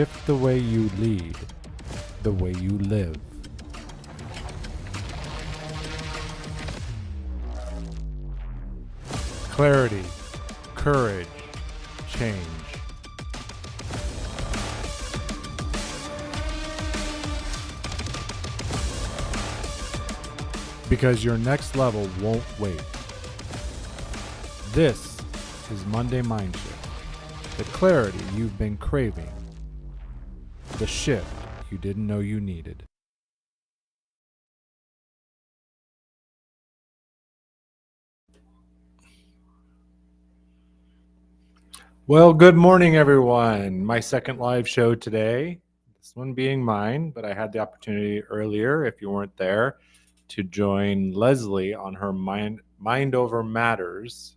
shift the way you lead, the way you live. Clarity, courage, change. Because your next level won't wait. This is Monday Mindshift, the clarity you've been craving, the shift you didn't know you needed. Well, good morning, everyone. My second live show today, this one being mine, but I had the opportunity earlier, if you weren't there, to join Leslie on her Mind Over Matters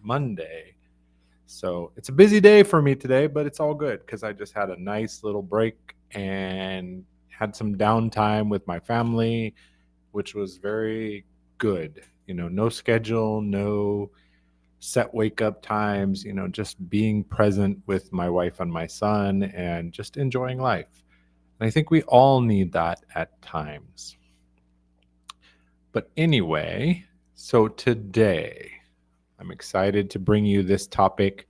Monday. So it's a busy day for me today, but it's all good because I just had a nice little break and had some downtime with my family, which was very good. No schedule, no set wake up times, just being present with my wife and my son and just enjoying life. And I think we all need that at times. But anyway, so today I'm excited to bring you this topic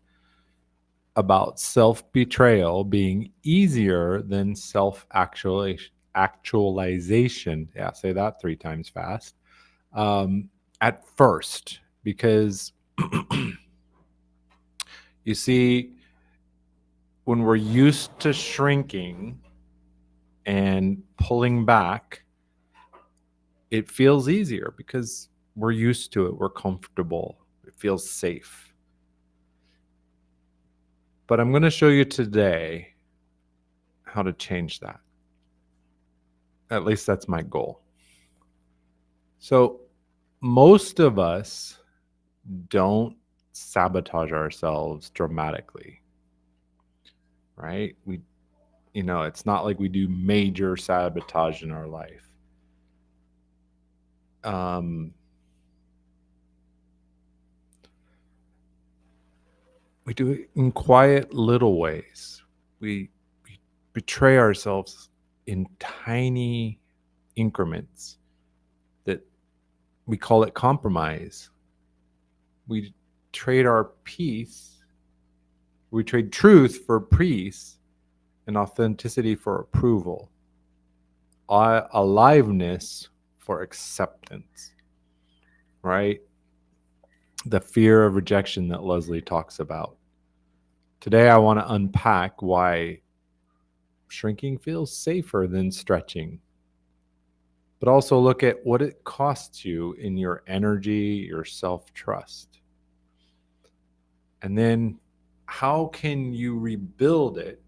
about self-betrayal being easier than self-actualization. Yeah, say that 3 times fast. At first, because you see, when we're used to shrinking and pulling back, it feels easier because we're used to it. We're comfortable. It feels safe. But I'm going to show you today how to change that. At least that's my goal. So most of us don't sabotage ourselves dramatically, right? It's not like we do major sabotage in our life. We do it in quiet little ways. We betray ourselves in tiny increments that we call it compromise. We trade our peace. We trade truth for peace and authenticity for approval. Aliveness for acceptance, right? The fear of rejection that Leslie talks about. Today, I want to unpack why shrinking feels safer than stretching, but also look at what it costs you in your energy, your self-trust. And then how can you rebuild it,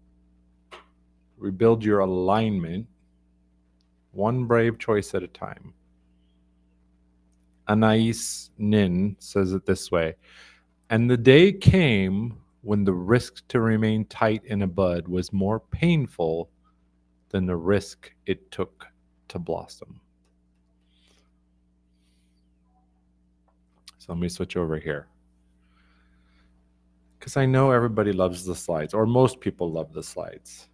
rebuild your alignment, one brave choice at a time. Anais Nin says it this way: and the day came when the risk to remain tight in a bud was more painful than the risk it took to blossom. So let me switch over here, because I know everybody loves the slides, or most people love the slides.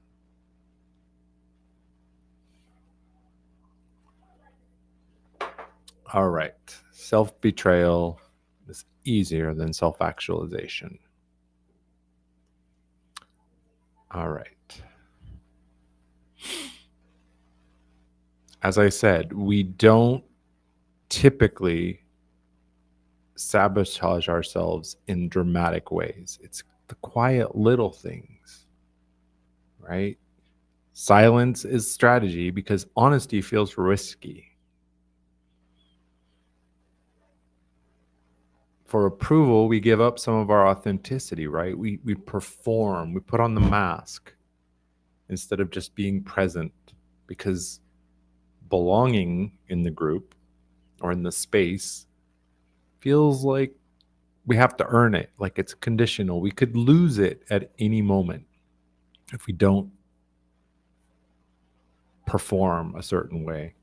All right. Self-betrayal is easier than self-actualization. All right. As I said, we don't typically sabotage ourselves in dramatic ways. It's the quiet little things, right? Silence is strategy because honesty feels risky. For approval, we give up some of our authenticity, right? We perform, we put on the mask instead of just being present, because belonging in the group or in the space feels like we have to earn it, like it's conditional. We could lose it at any moment if we don't perform a certain way.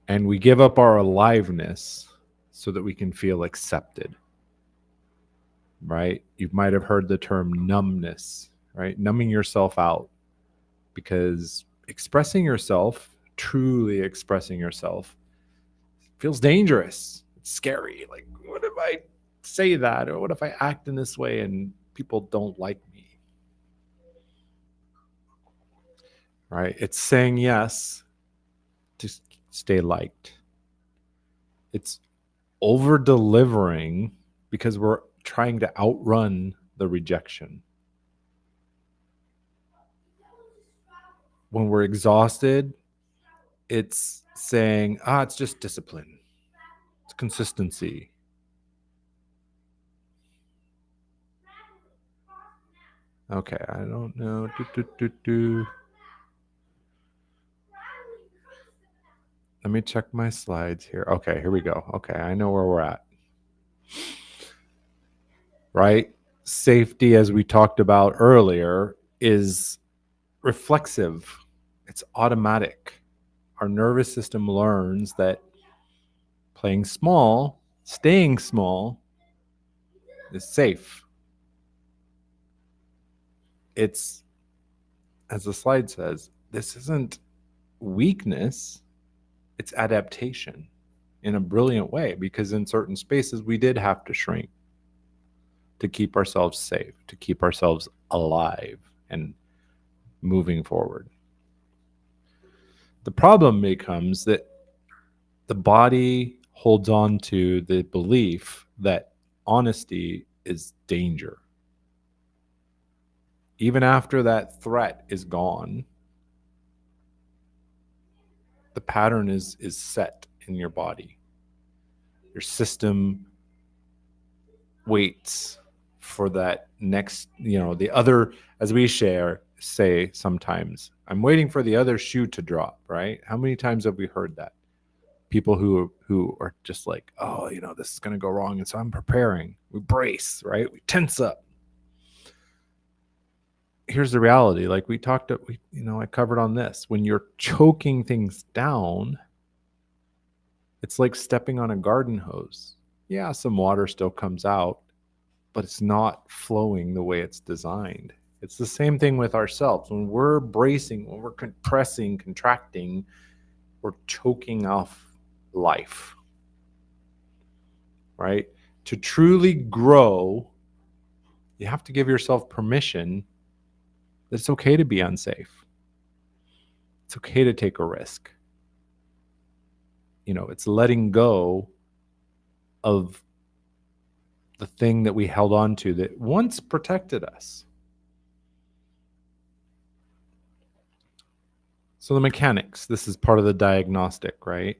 And we give up our aliveness so that we can feel accepted, right? You might have heard the term numbness, right? Numbing yourself out, because expressing yourself, truly expressing yourself, feels dangerous. It's scary. Like, what if I say that? Or what if I act in this way and people don't like me? Right? It's saying yes to stay liked. It's over delivering because we're trying to outrun the rejection. When we're exhausted, it's saying, it's just discipline, it's consistency. Okay, I don't know. Let me check my slides here. Okay, here we go. Okay, I know where we're at. Right? Safety, as we talked about earlier, is reflexive, it's automatic. Our nervous system learns that playing small, staying small, is safe. It's, as the slide says, this isn't weakness, it's adaptation in a brilliant way, because in certain spaces we did have to shrink to keep ourselves safe, to keep ourselves alive and moving forward. The problem becomes that the body holds on to the belief that honesty is danger. Even after that threat is gone, the pattern is set in your body. Your system waits for that next, the other, as we say sometimes, I'm waiting for the other shoe to drop, right? How many times have we heard that? People who are just like, this is going to go wrong, and so I'm preparing. We brace, right? We tense up. Here's the reality. Like we talked, I covered on this. When you're choking things down, it's like stepping on a garden hose. Yeah, some water still comes out, but it's not flowing the way it's designed. It's the same thing with ourselves. When we're bracing, when we're compressing, contracting, we're choking off life, right? To truly grow, you have to give yourself permission that it's okay to be unsafe. It's okay to take a risk. It's letting go of the thing that we held on to that once protected us. So the mechanics, this is part of the diagnostic, right?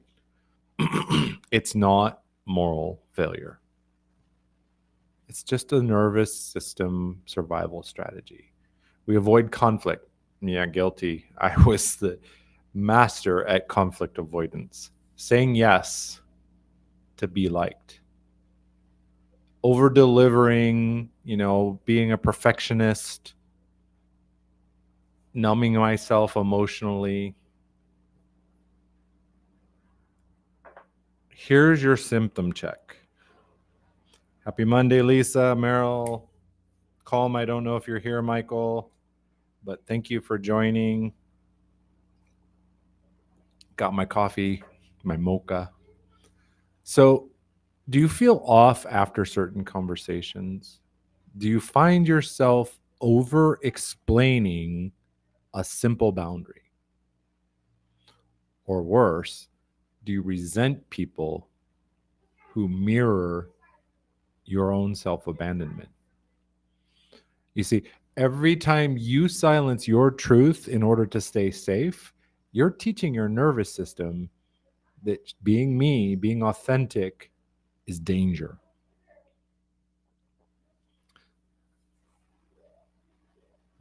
It's not moral failure. It's just a nervous system survival strategy. We avoid conflict. Yeah, guilty. I was the master at conflict avoidance. Saying yes to be liked. Over delivering, being a perfectionist, numbing myself emotionally. Here's your symptom check. Happy Monday, Lisa, Meryl, Calm. I don't know if you're here, Michael, but thank you for joining. Got my coffee, my mocha. So, do you feel off after certain conversations? Do you find yourself over explaining a simple boundary? Or worse, do you resent people who mirror your own self-abandonment? You see, every time you silence your truth in order to stay safe, you're teaching your nervous system that being me, being authentic, is danger.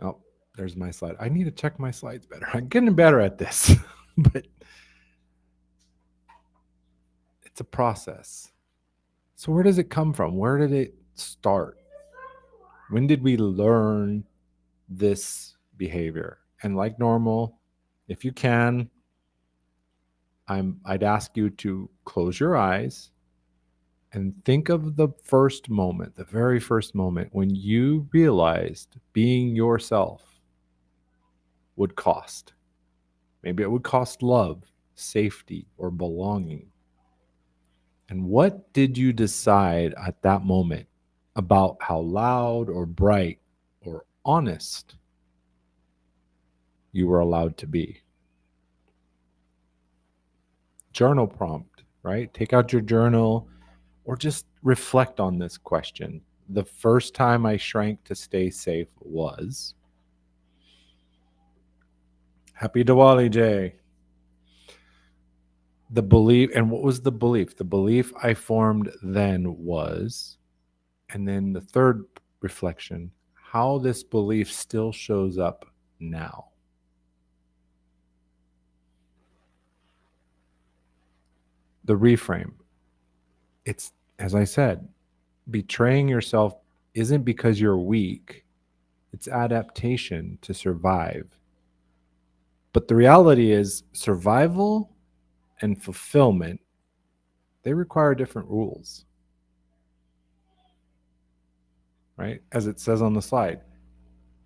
Oh, there's my slide. I need to check my slides better. I'm getting better at this, but it's a process. So where does it come from? Where did it start? When did we learn this behavior? And like normal, if you can, I'd ask you to close your eyes And think of the first moment, the very first moment when you realized being yourself would cost. Maybe it would cost love, safety, or belonging. And what did you decide at that moment about how loud or bright or honest you were allowed to be? Journal prompt, right? Take out your journal or just reflect on this question. The first time I shrank to stay safe was. Happy Diwali, Jay. The belief, and what was the belief? The belief I formed then was, and then the third reflection, how this belief still shows up now. The reframe. It's, as I said, betraying yourself isn't because you're weak, it's adaptation to survive. But the reality is, survival and fulfillment, they require different rules, right? As it says on the slide,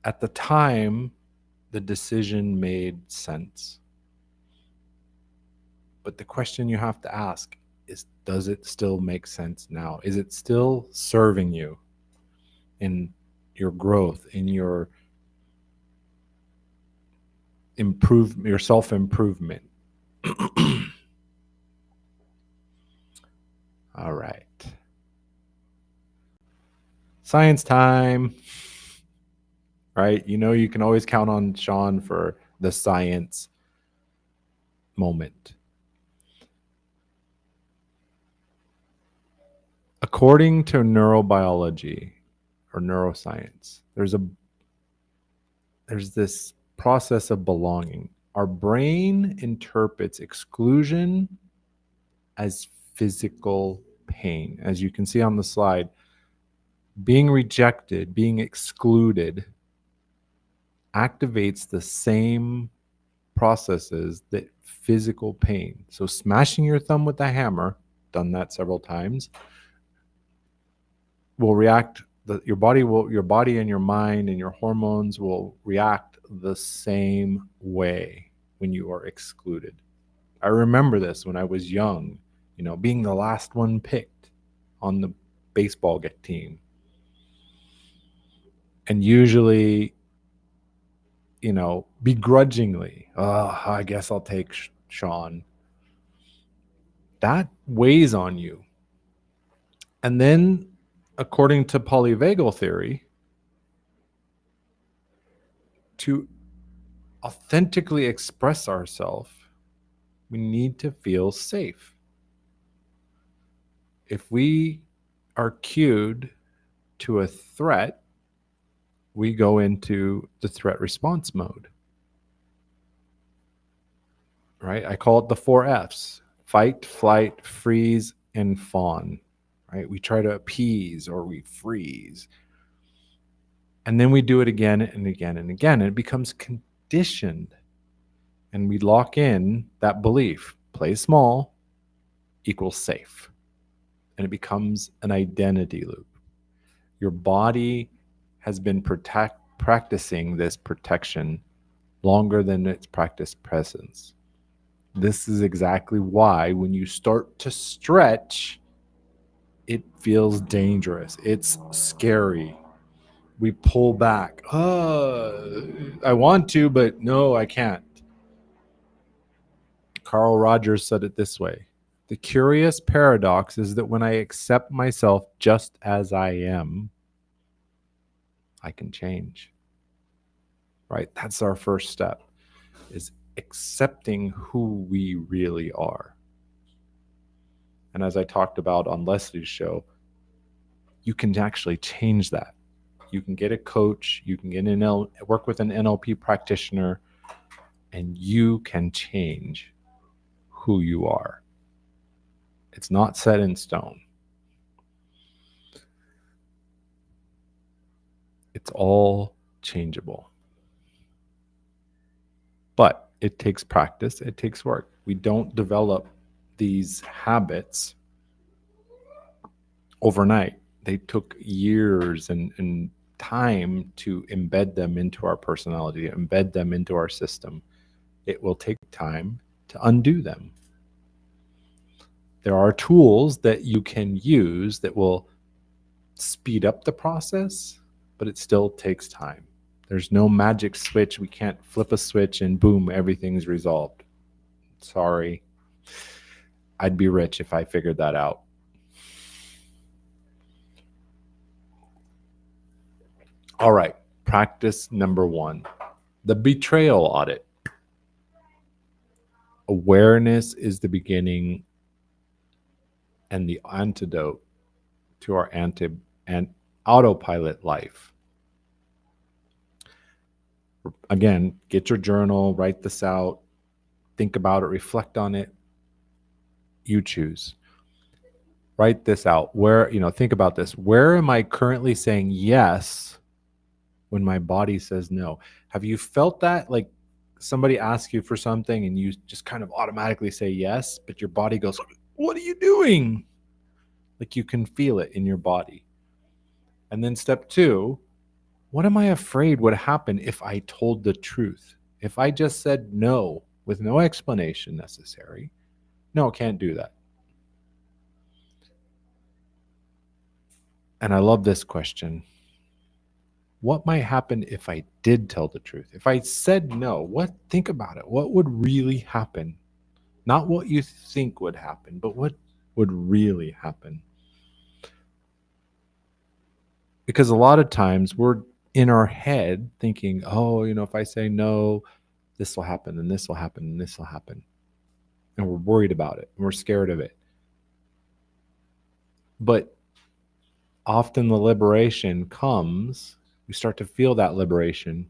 at the time, the decision made sense. But the question you have to ask is, does it still make sense now? Is it still serving you in your growth, in your your self-improvement? All right. Science time. Right? You know, you can always count on Sean for the science moment. According to neurobiology or neuroscience, there's this process of belonging. Our brain interprets exclusion as physical pain. As you can see on the slide, being rejected, being excluded activates the same processes that physical pain. So smashing your thumb with a hammer, done that several times, will react, your body and your mind and your hormones will react the same way when you are excluded. I remember this when I was young, being the last one picked on the baseball team. And usually, begrudgingly, oh, I guess I'll take Sean. That weighs on you. And then, according to polyvagal theory, to authentically express ourselves, we need to feel safe. If we are cued to a threat, we go into the threat response mode. Right? I call it the 4 F's: fight, flight, freeze, and fawn. Right? We try to appease or we freeze. And then we do it again and again and again. And it becomes conditioned. And we lock in that belief: play small equals safe. And it becomes an identity loop. Your body has been practicing this protection longer than it's practiced presence. This is exactly why when you start to stretch, it feels dangerous. It's scary. We pull back. I want to, but no, I can't. Carl Rogers said it this way: the curious paradox is that when I accept myself just as I am, I can change. Right? That's our first step, is accepting who we really are. And as I talked about on Leslie's show, you can actually change that. You can get a coach, you can get work with an NLP practitioner, and you can change who you are. It's not set in stone. It's all changeable. But it takes practice, it takes work. We don't develop these habits overnight. They took years and time to embed them into our personality, embed them into our system. It will take time to undo them. There are tools that you can use that will speed up the process, but it still takes time. There's no magic switch. We can't flip a switch and boom, everything's resolved. Sorry. I'd be rich if I figured that out. All right. Practice number 1, the betrayal audit. Awareness is the beginning and the antidote to our autopilot life. Again, get your journal, write this out, think about it, reflect on it. You choose. Write this out. Think about this. Where am I currently saying yes when my body says no? Have you felt that? Like somebody asks you for something and you just kind of automatically say yes, but your body goes, "What are you doing?" Like you can feel it in your body. And then step 2, what am I afraid would happen if I told the truth? If I just said no with no explanation necessary? No, can't do that. And I love this question. What might happen if I did tell the truth? If I said no, think about it. What would really happen? Not what you think would happen, but what would really happen? Because a lot of times we're in our head thinking, if I say no, this will happen and this will happen and this will happen. And we're worried about it and we're scared of it. But often the liberation comes, we start to feel that liberation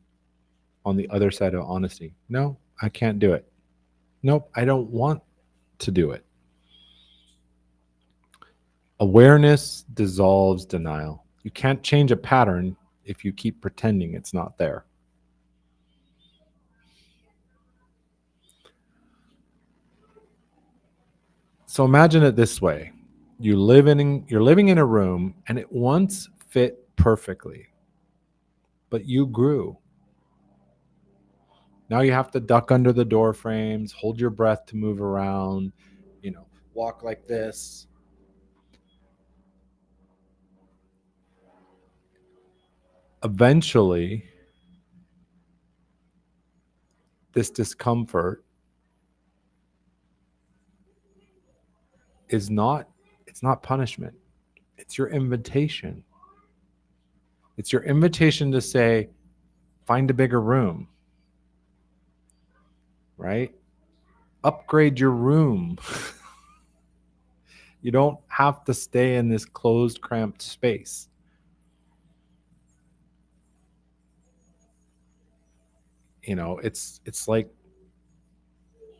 on the other side of honesty. No, I can't do it. Nope, I don't want to do it. Awareness dissolves denial. You can't change a pattern if you keep pretending it's not there. So imagine it this way. You're living in a room and it once fit perfectly, but you grew. Now you have to duck under the door frames, hold your breath to move around, walk like this. Eventually, this discomfort it's not punishment. It's your invitation. It's your invitation to say, find a bigger room, right? Upgrade your room. You don't have to stay in this closed, cramped space. It's like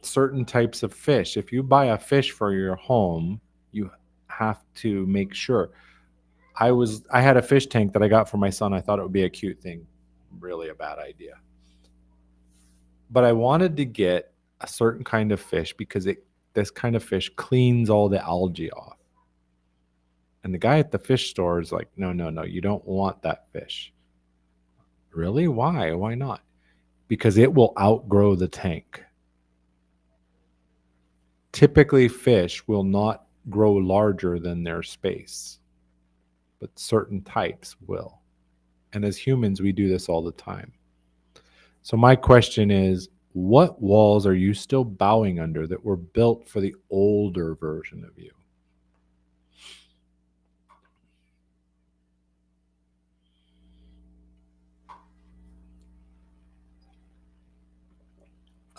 certain types of fish. If you buy a fish for your home, you have to make sure. I had a fish tank that I got for my son. I thought it would be a cute thing. Really a bad idea. But I wanted to get a certain kind of fish because this kind of fish cleans all the algae off. And the guy at the fish store is like, no, you don't want that fish. Really? Why? Why not? Because it will outgrow the tank. Typically, fish will not grow larger than their space, but certain types will. And as humans, we do this all the time. So my question is, what walls are you still bowing under that were built for the older version of you?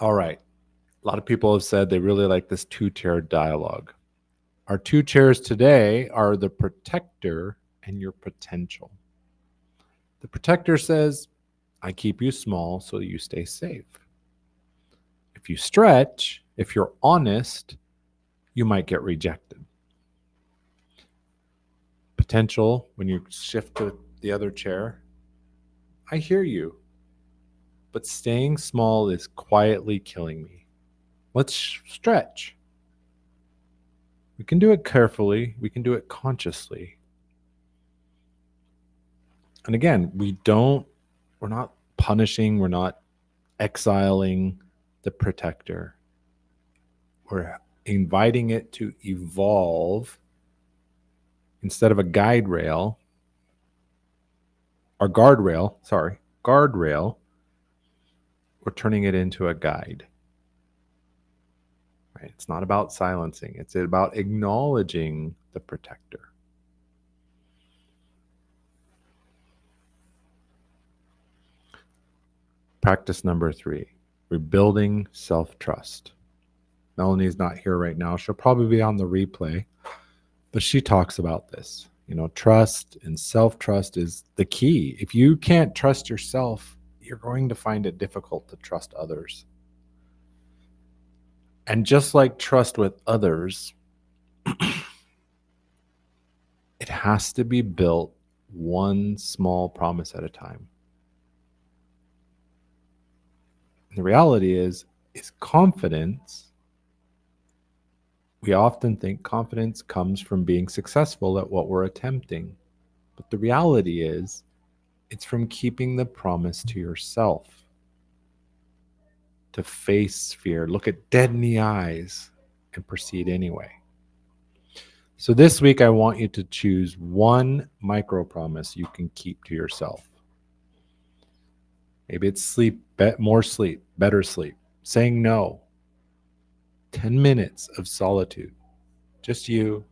All right. A lot of people have said they really like this 2-tier dialogue. Our 2 chairs today are the protector and your potential. The protector says, I keep you small so you stay safe. If you stretch, if you're honest, you might get rejected. Potential, when you shift to the other chair, I hear you, but staying small is quietly killing me. Let's stretch. We can do it carefully. We can do it consciously. And again, we're not punishing, we're not exiling the protector. We're inviting it to evolve instead of a guide rail or guardrail, we're turning it into a guide. Right? It's not about silencing, it's about acknowledging the protector. Practice number 3, rebuilding self-trust. Melanie's not here right now. She'll probably be on the replay, but she talks about this. Trust and self-trust is the key. If you can't trust yourself, you're going to find it difficult to trust others. And just like trust with others, it has to be built one small promise at a time. And the reality is confidence. We often think confidence comes from being successful at what we're attempting. But the reality is, it's from keeping the promise to yourself. To face fear, look it dead in the eyes, and proceed anyway. So this week, I want you to choose one micro promise you can keep to yourself. Maybe it's sleep, more sleep, better sleep, saying no, 10 minutes of solitude, just you,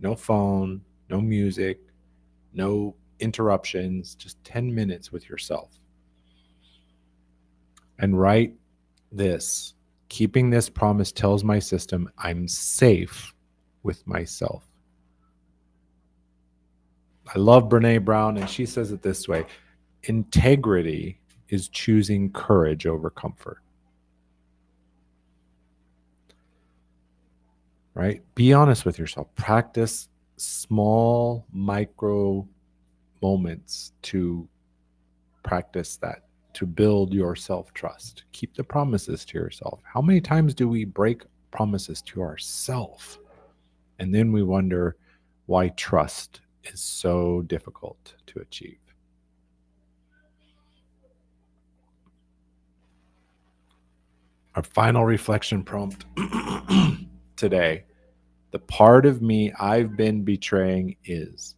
no phone, no music, no interruptions, just 10 minutes with yourself. And write this. Keeping this promise tells my system I'm safe with myself. I love Brene Brown, and she says it this way: integrity is choosing courage over comfort. Right? Be honest with yourself. Practice small micro moments to practice that, to build your self-trust. Keep the promises to yourself. How many times do we break promises to ourselves? And then we wonder why trust is so difficult to achieve. Our final reflection prompt today: the part of me I've been betraying is.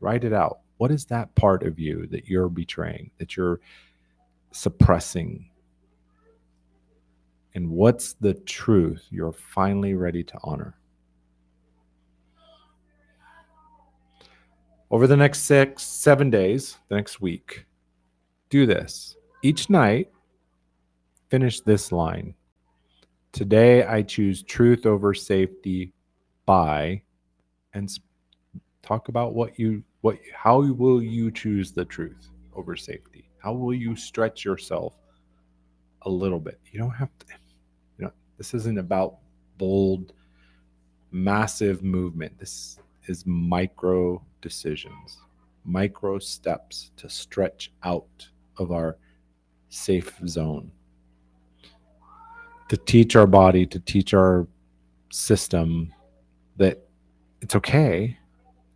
Write it out. What is that part of you that you're betraying, that you're suppressing? And what's the truth you're finally ready to honor? Over the next 7 days, the next week, do this. Each night, finish this line. Today, I choose truth over safety by, and talk about how will you choose the truth over safety? How will you stretch yourself a little bit? You don't have to, this isn't about bold, massive movement. This is micro decisions, micro steps to stretch out of our safe zone, to teach our body, to teach our system that it's okay.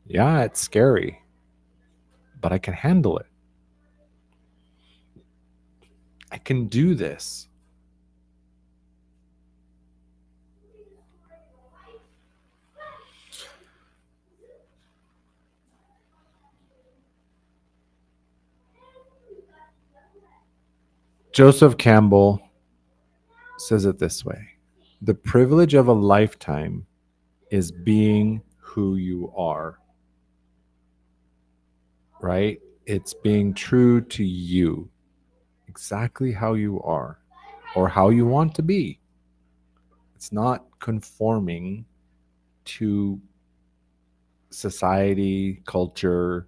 Yeah, it's scary, but I can handle it. I can do this. Joseph Campbell says it this way: the privilege of a lifetime is being who you are. Right? It's being true to you, exactly how you are or how you want to be. It's not conforming to society, culture,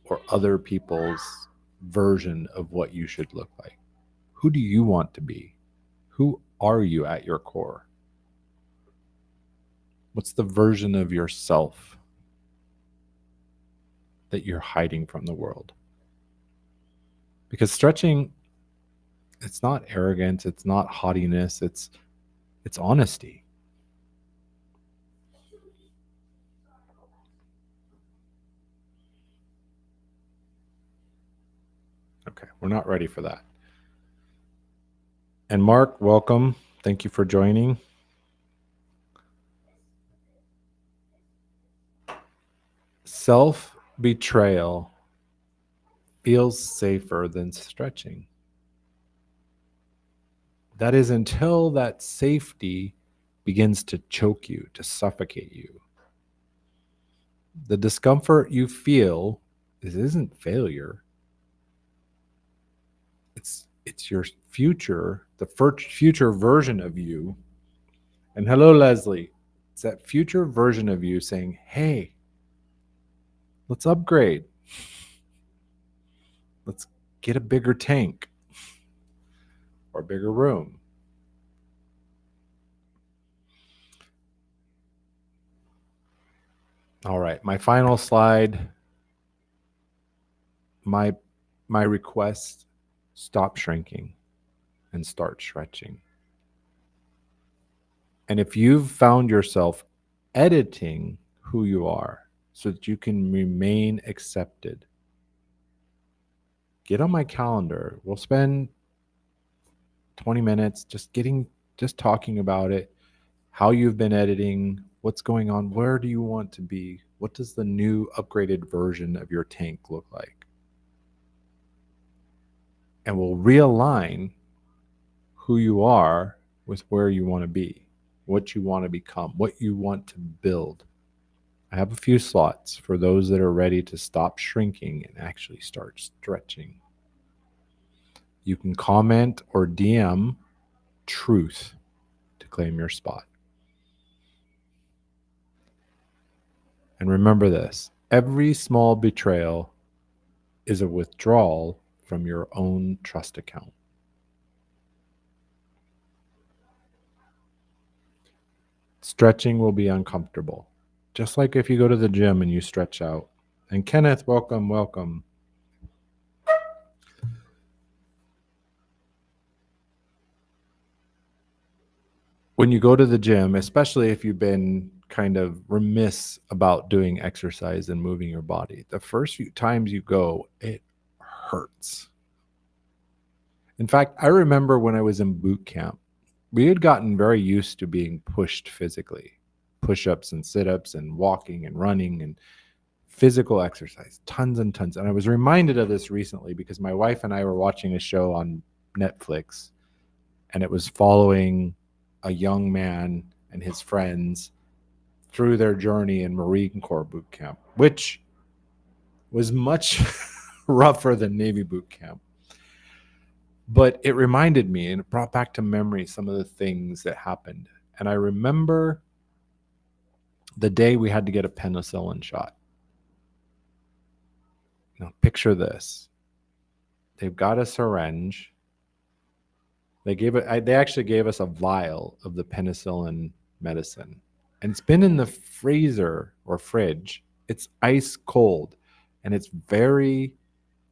or other people's version of what you should look like. Who do you want to be? Who are you at your core? What's the version of yourself that you're hiding from the world? Because stretching, it's not arrogance, it's not haughtiness, it's honesty. Okay, we're not ready for that. And Mark, welcome. Thank you for joining. Self-betrayal feels safer than stretching. That is until that safety begins to choke you, to suffocate you. The discomfort you feel isn't failure. It's your future, the future version of you. And hello, Leslie. It's that future version of you saying, hey, let's upgrade. Let's get a bigger tank or a bigger room. All right, my final slide. My request, stop shrinking and start stretching. And if you've found yourself editing who you are so that you can remain accepted, get on my calendar. We'll spend 20 minutes just talking about it, how you've been editing, what's going on, where do you want to be, what does the new upgraded version of your tank look like? And we'll realign who you are with where you want to be, what you want to become, what you want to build. I have a few slots for those that are ready to stop shrinking and actually start stretching. You can comment or DM truth to claim your spot. And remember this, every small betrayal is a withdrawal from your own trust account. Stretching will be uncomfortable, just like if you go to the gym and you stretch out. And Kenneth, welcome, welcome. When you go to the gym, especially if you've been kind of remiss about doing exercise and moving your body, the first few times you go, it hurts. In fact, I remember when I was in boot camp, we had gotten very used to being pushed physically, push-ups and sit-ups and walking and running and physical exercise, tons and tons. And I was reminded of this recently because my wife and I were watching a show on Netflix, and it was following a young man and his friends through their journey in Marine Corps boot camp, which was much rougher than Navy boot camp. But it reminded me and it brought back to memory some of the things that happened. And I remember the day we had to get a penicillin shot. Now, picture this. They've got a syringe. They actually gave us a vial of the penicillin medicine. And it's been in the freezer or fridge. It's ice cold and it's very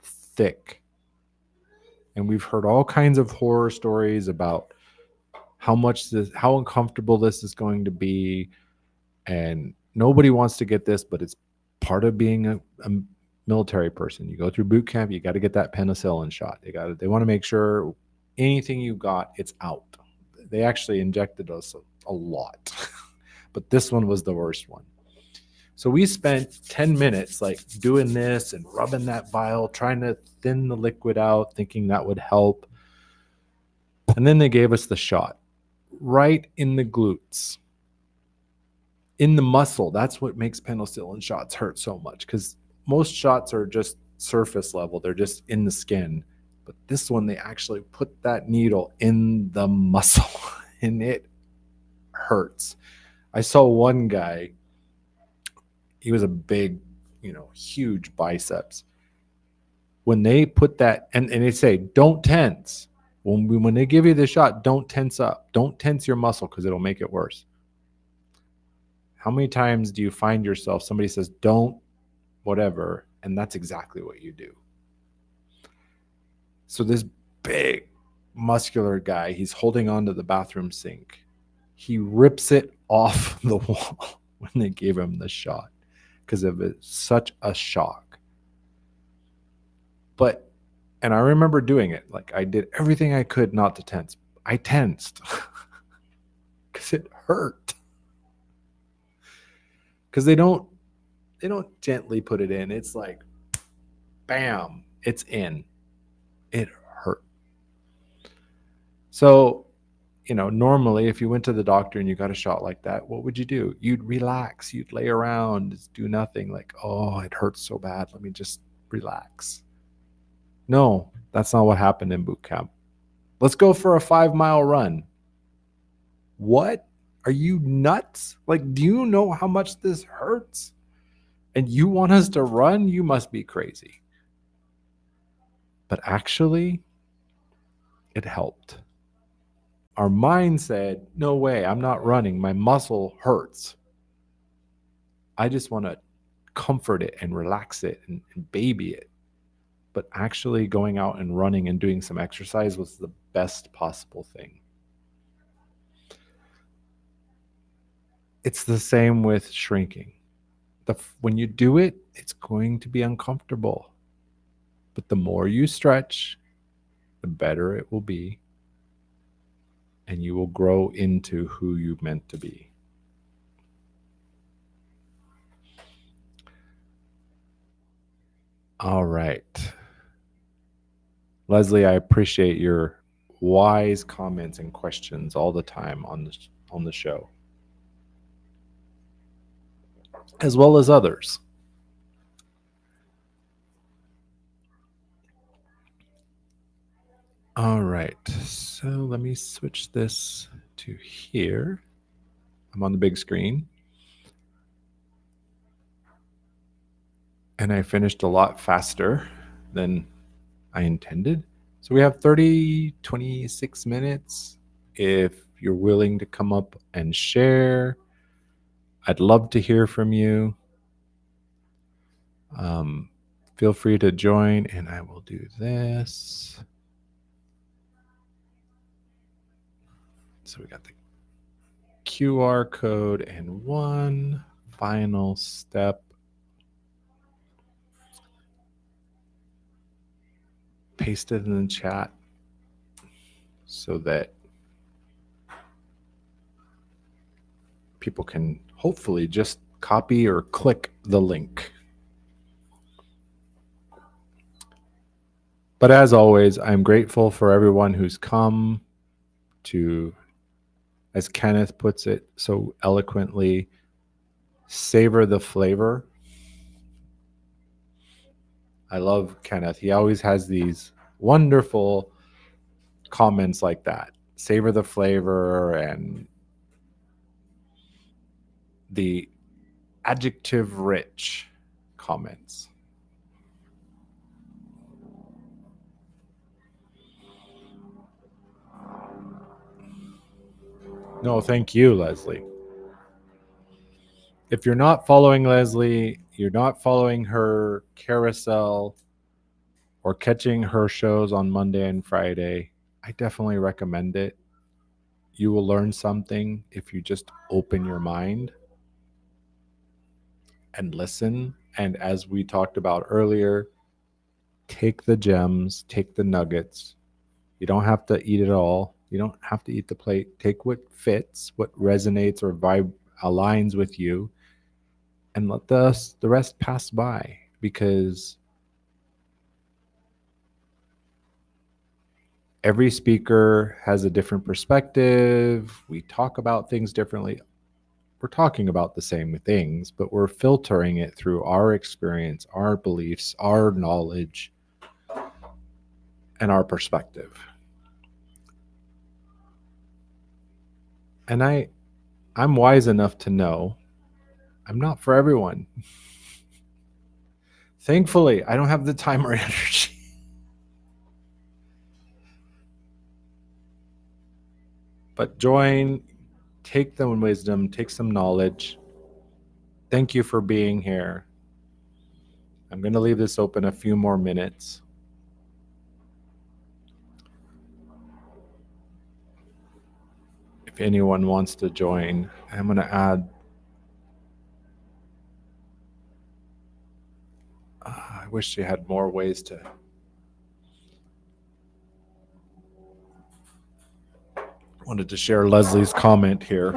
thick. And we've heard all kinds of horror stories about how uncomfortable this is going to be. And nobody wants to get this, but it's part of being a military person. You go through boot camp, you got to get that penicillin shot. They want to make sure anything you got, it's out. They actually injected us a lot, but this one was the worst one. So we spent 10 minutes like doing this and rubbing that vial, trying to thin the liquid out, thinking that would help. And then they gave us the shot right in the glutes, in the muscle. That's what makes penicillin shots hurt so much, because most shots are just surface level. They're just in the skin. But this one, they actually put that needle in the muscle and it hurts. I saw one guy, he was a big, huge biceps. When they put that, and they say, don't tense. When they give you the shot, don't tense up. Don't tense your muscle because it'll make it worse. How many times do you find yourself, somebody says, don't whatever, and that's exactly what you do. So this big, muscular guy, he's holding onto the bathroom sink. He rips it off the wall when they gave him the shot because of it, such a shock. But And I remember doing it. Like I did everything I could not to tense. I tensed because it hurt. Because they don't gently put it in. It's like, bam, it's in. It hurt. So, normally if you went to the doctor and you got a shot like that, what would you do? You'd relax. You'd lay around, just do nothing. Like, oh, it hurts so bad. Let me just relax. No, that's not what happened in boot camp. Let's go for a 5-mile run. What? Are you nuts? Like, do you know how much this hurts? And you want us to run? You must be crazy. But actually, it helped. Our mind said, no way, I'm not running. My muscle hurts. I just want to comfort it and relax it and baby it. But actually, going out and running and doing some exercise was the best possible thing. It's the same with shrinking. When you do it, it's going to be uncomfortable. But the more you stretch, the better it will be. And you will grow into who you're meant to be. All right. Leslie, I appreciate your wise comments and questions all the time on the show, as well as others. All right. So let me switch this to here. I'm on the big screen. And I finished a lot faster than I intended. So we have 26 minutes. If you're willing to come up and share, I'd love to hear from you. Feel free to join, and I will do this. So we got the QR code and one final step. Paste it in the chat so that people can hopefully just copy or click the link. But as always, I'm grateful for everyone who's come to, as Kenneth puts it so eloquently, savor the flavor. I love Kenneth. He always has these wonderful comments like that. Savor the flavor and the adjective rich comments. No, thank you, Leslie. If you're not following Leslie, you're not following her carousel or catching her shows on Monday and Friday, I definitely recommend it. You will learn something if you just open your mind and listen. And as we talked about earlier, take the gems, take the nuggets. You don't have to eat it all. You don't have to eat the plate. Take what fits, what resonates or aligns with you, and let the rest pass by, because every speaker has a different perspective. We talk about things differently. We're talking about the same things, but we're filtering it through our experience, our beliefs, our knowledge, and our perspective. And I'm wise enough to know I'm not for everyone. Thankfully, I don't have the time or energy. But join, take the wisdom, take some knowledge. Thank you for being here. I'm going to leave this open a few more minutes. If anyone wants to join, I'm going to add. I wish you had more ways to Wanted to share Leslie's comment here.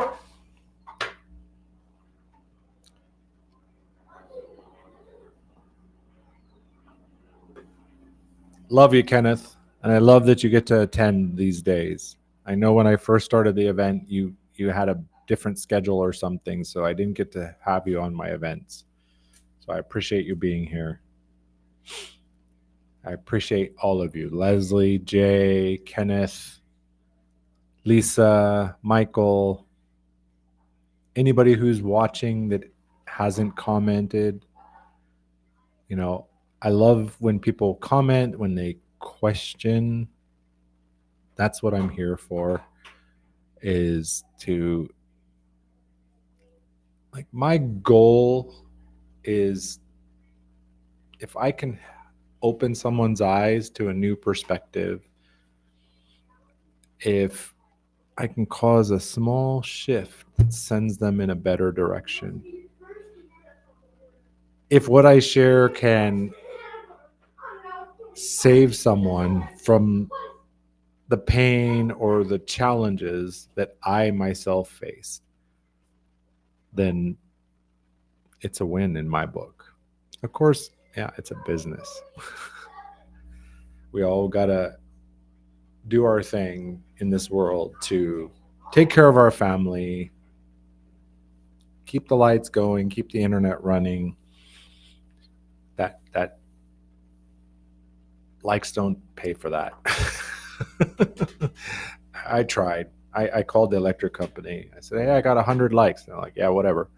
Love you, Kenneth. And I love that you get to attend these days. I know when I first started the event, you had a different schedule or something, so I didn't get to have you on my events. So I appreciate you being here. I appreciate all of you. Leslie, Jay, Kenneth, Lisa, Michael, anybody who's watching that hasn't commented. You know, I love when people comment, when they question. That's what I'm here for, is to, like, my goal is if I can open someone's eyes to a new perspective, if I can cause a small shift that sends them in a better direction. If what I share can save someone from the pain or the challenges that I myself face, then it's a win in my book. Of course, yeah, it's a business. We all got to do our thing in this world to take care of our family, keep the lights going, keep the internet running. That likes don't pay for that. I tried. I called the electric company. I said, hey, I got 100 likes. They're like, yeah, whatever.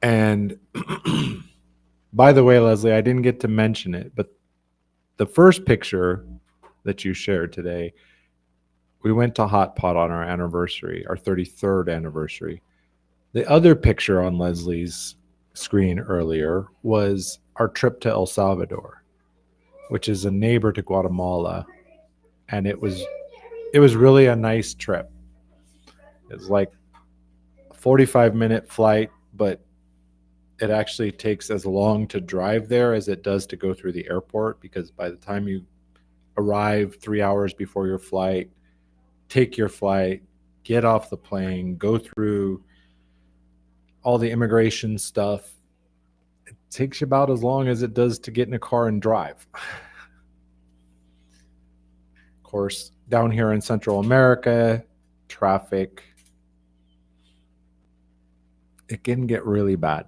And by the way, Leslie, I didn't get to mention it, but the first picture that you shared today, we went to Hot Pot on our anniversary, our 33rd anniversary. The other picture on Leslie's screen earlier was our trip to El Salvador, which is a neighbor to Guatemala, and it was really a nice trip. It was like a 45-minute flight, but it actually takes as long to drive there as it does to go through the airport, because by the time you arrive 3 hours before your flight, take your flight, get off the plane, go through all the immigration stuff, it takes you about as long as it does to get in a car and drive. Of course, down here in Central America, traffic, it can get really bad.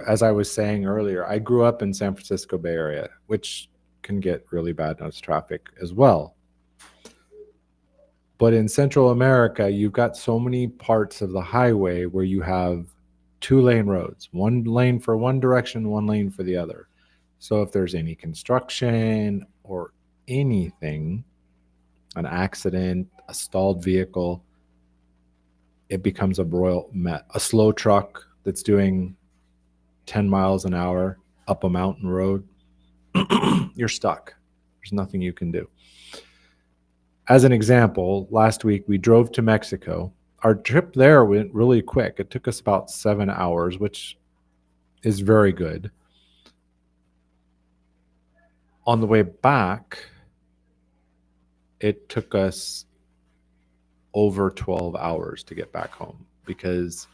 As I was saying earlier, I grew up in San Francisco Bay Area, which can get really bad as traffic as well. But in Central America, you've got so many parts of the highway where you have 2-lane roads, one lane for one direction, one lane for the other. So if there's any construction or anything, an accident, a stalled vehicle, it becomes a broil met. A slow truck that's doing 10 miles an hour up a mountain road, you're stuck. There's nothing you can do. As an example, last week we drove to Mexico. Our trip there went really quick. It took us about 7 hours, which is very good. On the way back, it took us over 12 hours to get back home because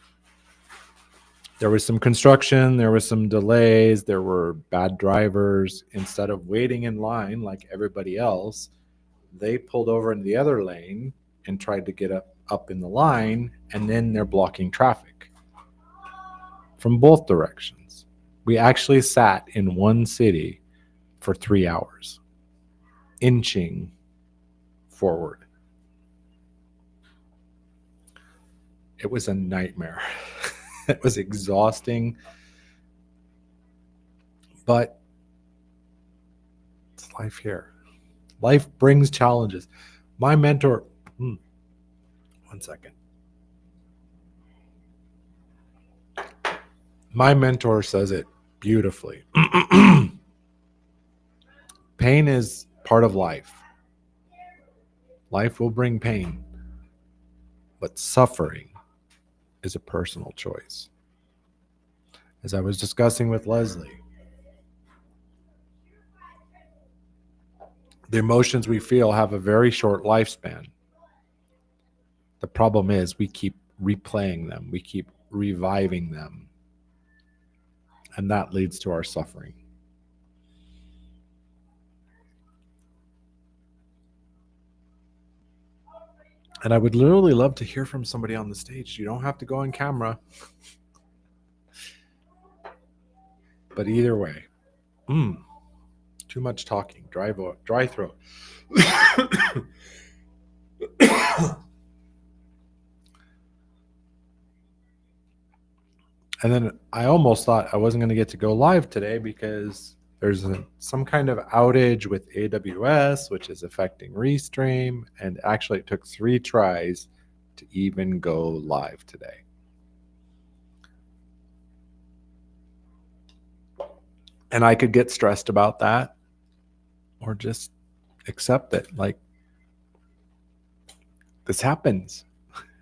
there was some construction, there was some delays, there were bad drivers. Instead of waiting in line like everybody else, they pulled over in the other lane and tried to get up in the line, and then they're blocking traffic from both directions. We actually sat in one city for 3 hours, inching forward. It was a nightmare. It was exhausting, but it's life here. Life brings challenges. My mentor, one second. My mentor says it beautifully. Pain is part of life. Life will bring pain, but suffering is a personal choice. As I was discussing with Leslie, the emotions we feel have a very short lifespan. The problem is we keep replaying them, we keep reviving them, and that leads to our suffering. And I would literally love to hear from somebody on the stage. You don't have to go on camera. But either way, too much talking, dry throat. And then I almost thought I wasn't going to get to go live today because there's some kind of outage with AWS, which is affecting Restream. And actually, it took 3 tries to even go live today. And I could get stressed about that or just accept it. Like, this happens.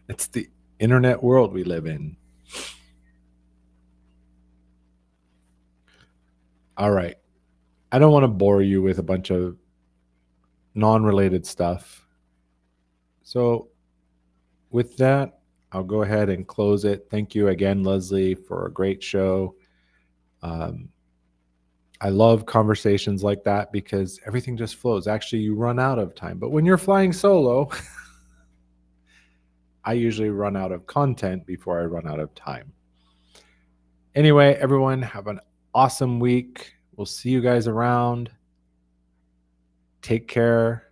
It's the internet world we live in. All right. I don't want to bore you with a bunch of non-related stuff. So with that, I'll go ahead and close it. Thank you again, Leslie, for a great show. I love conversations like that because everything just flows. Actually, you run out of time. But when you're flying solo, I usually run out of content before I run out of time. Anyway, everyone, have an awesome week. We'll see you guys around. Take care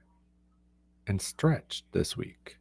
and stretch this week.